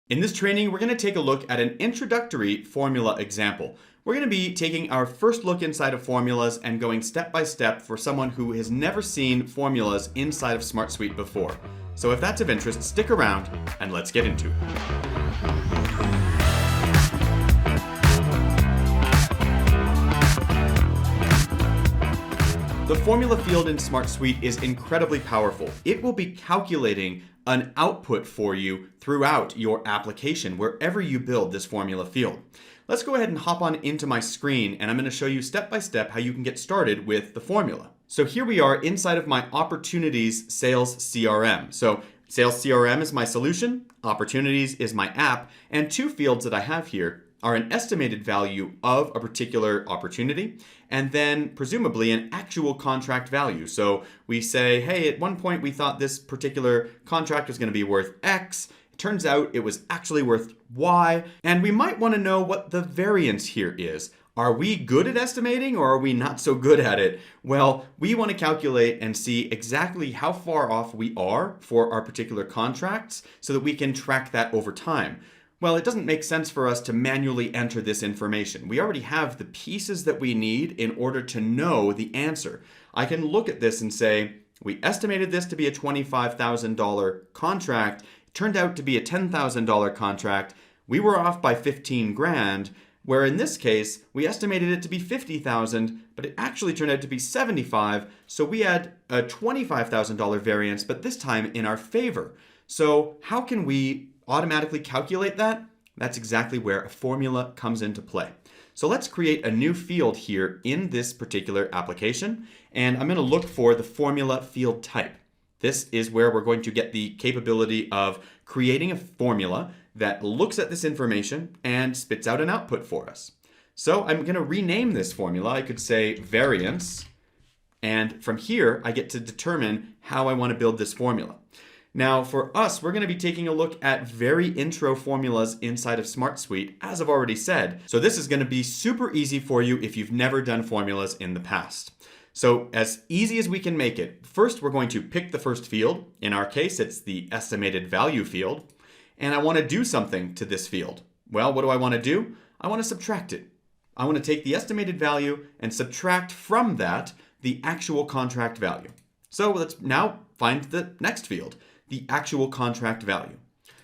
In this training, we're going to take a look at an introductory formula example. We're going to be taking our first look inside of formulas and going step by step for someone who has never seen formulas inside of SmartSuite before. So if that's of interest, stick around and let's get into it. The formula field in SmartSuite is incredibly powerful. It will be calculating an output for you throughout your application, wherever you build this formula field. Let's go ahead and hop on into my screen, and I'm going to show you step by step how you can get started with the formula. So here we are inside of my Opportunities Sales CRM. So Sales CRM is my solution, Opportunities is my app, and two fields that I have here are an estimated value of a particular opportunity, and then presumably an actual contract value. So we say, hey, at one point we thought this particular contract was going to be worth X. It turns out it was actually worth Y. And we might want to know what the variance here is. Are we good at estimating or are we not so good at it? Well, we want to calculate and see exactly how far off we are for our particular contracts so that we can track that over time. Well, it doesn't make sense for us to manually enter this information. We already have the pieces that we need in order to know the answer. I can look at this and say, we estimated this to be a $25,000 contract. It turned out to be a $10,000 contract. We were off by 15 grand, where in this case, we estimated it to be 50,000, but it actually turned out to be 75. So we had a $25,000 variance, but this time in our favor. So how can we automatically calculate that? That's exactly where a formula comes into play. So let's create a new field here in this particular application, and I'm going to look for the formula field type. This is where we're going to get the capability of creating a formula that looks at this information and spits out an output for us. So I'm going to rename this formula. I could say variance, and from here I get to determine how I want to build this formula. Now for us, we're going to be taking a look at very intro formulas inside of SmartSuite, as I've already said. So this is going to be super easy for you if you've never done formulas in the past. So as easy as we can make it, first we're going to pick the first field. In our case, it's the estimated value field. And I want to do something to this field. Well, what do I want to do? I want to subtract it. I want to take the estimated value and subtract from that the actual contract value. So let's now find the next field, the actual contract value.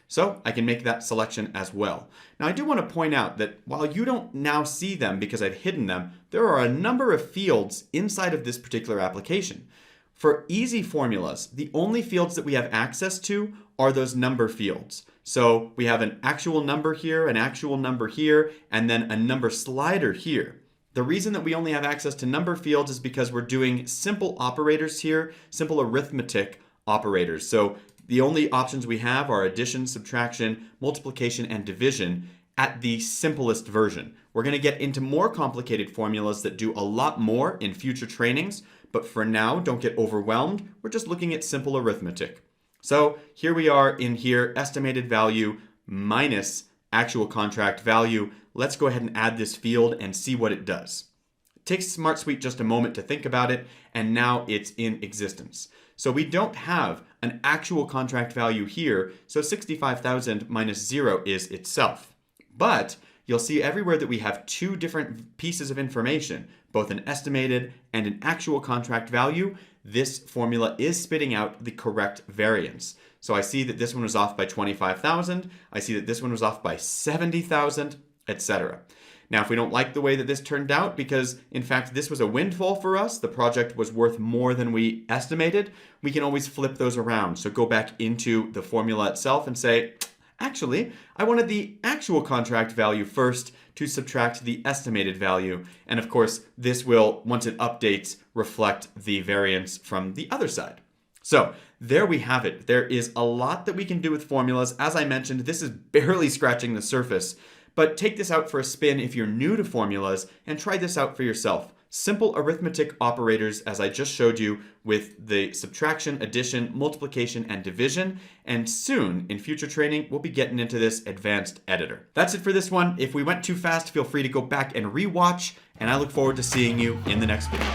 So I can make that selection as well. Now I do want to point out that while you don't now see them because I've hidden them, there are a number of fields inside of this particular application. For easy formulas, the only fields that we have access to are those number fields. So we have an actual number here, an actual number here, and then a number slider here. The reason that we only have access to number fields is because we're doing simple operators here, simple arithmetic operators. So the only options we have are addition, subtraction, multiplication, and division at the simplest version. We're going to get into more complicated formulas that do a lot more in future trainings, but for now, don't get overwhelmed. We're just looking at simple arithmetic. So here we are in here, estimated value minus actual contract value. Let's go ahead and add this field and see what it does. It takes SmartSuite just a moment to think about it, and now it's in existence. So we don't have an actual contract value here, so 65,000 minus 0 is itself. But you'll see everywhere that we have two different pieces of information, both an estimated and an actual contract value. This formula is spitting out the correct variance. So I see that this one was off by 25,000, I see that this one was off by 70,000, etc. Now, if we don't like the way that this turned out, because in fact this was a windfall for us, the project was worth more than we estimated, we can always flip those around. So go back into the formula itself and say, actually, I wanted the actual contract value first to subtract the estimated value. And of course, this will, once it updates, reflect the variance from the other side. So there we have it. There is a lot that we can do with formulas. As I mentioned, this is barely scratching the surface. But take this out for a spin if you're new to formulas and try this out for yourself. Simple arithmetic operators, as I just showed you, with the subtraction, addition, multiplication, and division. And soon, in future training, we'll be getting into this advanced editor. That's it for this one. If we went too fast, feel free to go back and rewatch, and I look forward to seeing you in the next video.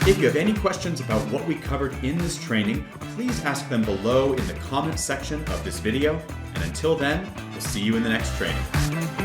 If you have any questions about what we covered in this training, please ask them below in the comments section of this video. And until then, we'll see you in the next training.